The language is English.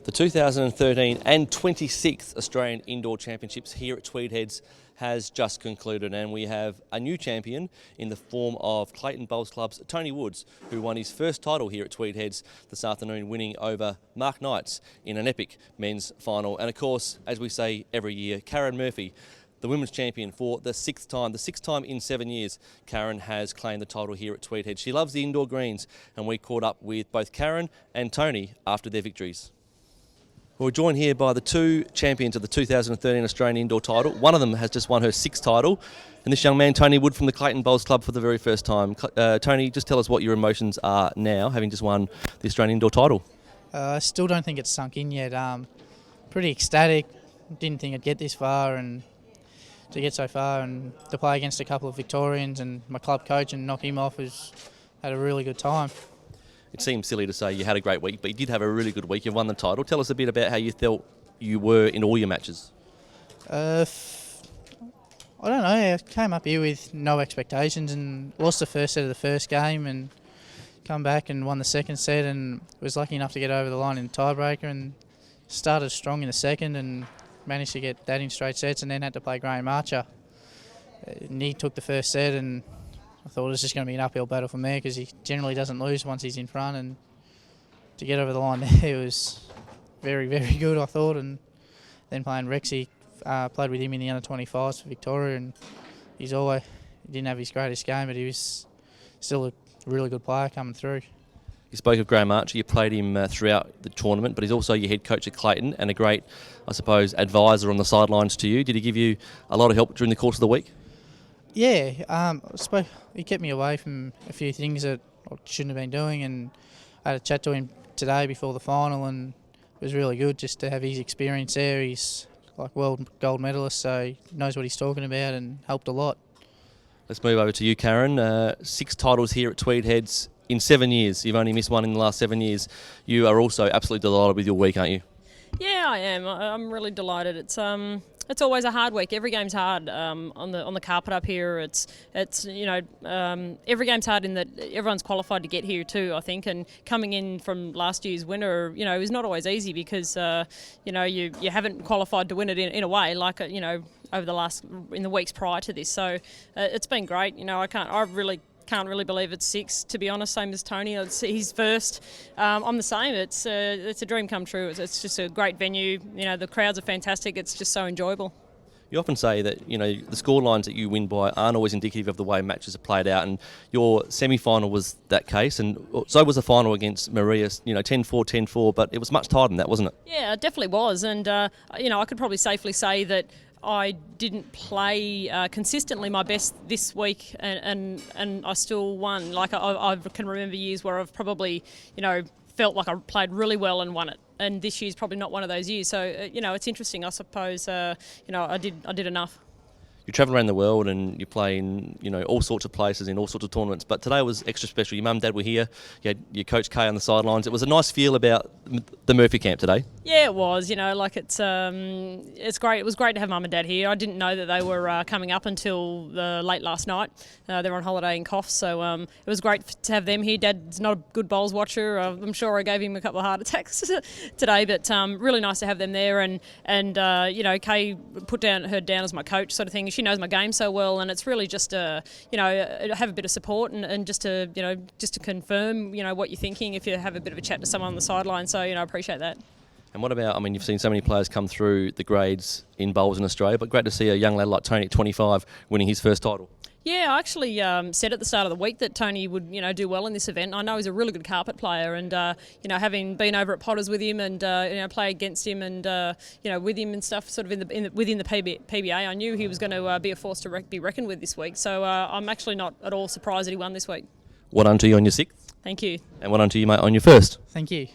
The 2013 and 26th Australian Indoor Championships here at Tweed Heads has just concluded, and we have a new champion in the form of Clayton Bowls Club's Tony Woods, who won his first title here at Tweed Heads this afternoon, winning over Mark Knights in an epic men's final. And of course, as we say every year, Karen Murphy, the women's champion for the sixth time in 7 years. Karen has claimed the title here at Tweed Heads. She loves the indoor greens, and we caught up with both Karen and Tony after their victories. We're joined here by the two champions of the 2013 Australian Indoor title. One of them has just won her sixth title, and this young man, Tony Wood, from the Clayton Bowls Club for the very first time. Tony, just tell us what your emotions are now, having just won the Australian Indoor title. I still don't think it's sunk in yet. Pretty ecstatic. Didn't think I'd get this far, and to get so far and to play against a couple of Victorians and my club coach and knock him off had a really good time. It seems silly to say you had a great week, but you did have a really good week. You won the title. Tell us a bit about how you felt you were in all your matches. I don't know. I came up here with no expectations and lost the first set of the first game and come back and won the second set and was lucky enough to get over the line in the tiebreaker and started strong in the second and managed to get that in straight sets and then had to play Graham Archer. And he took the first set and I thought it was just going to be an uphill battle from there because he generally doesn't lose once he's in front, and to get over the line there was very, very good, I thought. And then playing Rexy, played with him in the under-25s for Victoria, and he didn't have his greatest game, but he was still a really good player coming through. You spoke of Graham Archer. You played him throughout the tournament, but he's also your head coach at Clayton and a great, I suppose, advisor on the sidelines to you. Did he give you a lot of help during the course of the week? Yeah, he kept me away from a few things that I shouldn't have been doing, and I had a chat to him today before the final, and it was really good just to have his experience there. He's like world gold medalist, so he knows what he's talking about and helped a lot. Let's move over to you, Karen. 6 titles here at Tweed Heads in 7 years. You've only missed one in the last 7 years. You are also absolutely delighted with your week, aren't you? Yeah, I am. I'm really delighted. It's always a hard week. Every game's hard on the carpet up here. It's every game's hard in that everyone's qualified to get here too, I think. And coming in from last year's winner, is not always easy because you haven't qualified to win it in a way like over in the weeks prior to this. So it's been great. I can't really believe it's 6, to be honest, same as Tony. It's his first. I'm the same. It's a dream come true. It's just a great venue. The crowds are fantastic. It's just so enjoyable. You often say that, the score lines that you win by aren't always indicative of the way matches are played out, and your semi-final was that case, and so was the final against Maria, 10-4, 10-4, but it was much tighter than that, wasn't it? Yeah, it definitely was, and, I could probably safely say that I didn't play consistently my best this week, and I still won. Like I can remember years where I've probably, felt like I played really well and won it. And this year's probably not one of those years. So, it's interesting. I suppose, I did enough. You travel around the world and you play in, all sorts of places in all sorts of tournaments. But today was extra special. Your mum and dad were here. You had your coach Kay on the sidelines. It was a nice feel about the Murphy camp today. Yeah, it was. It's great. It was great to have mum and dad here. I didn't know that they were coming up until late last night. They were on holiday in Coffs, so it was great to have them here. Dad's not a good bowls watcher. I'm sure I gave him a couple of heart attacks today, but really nice to have them there. And Kay put her down as my coach, sort of thing. She knows my game so well, and it's really just have a bit of support and just to confirm what you're thinking if you have a bit of a chat to someone on the sideline. So I appreciate that. And what about, you've seen so many players come through the grades in bowls in Australia, but great to see a young lad like Tony at 25 winning his first title. Yeah, I actually said at the start of the week that Tony would, do well in this event. I know he's a really good carpet player, and having been over at Potters with him and play against him and with him and stuff, sort of within the PBA, I knew he was going to be a force to be reckoned with this week. So I'm actually not at all surprised that he won this week. Well done to you on your 6th. Thank you. And well done to you, mate, on your first. Thank you.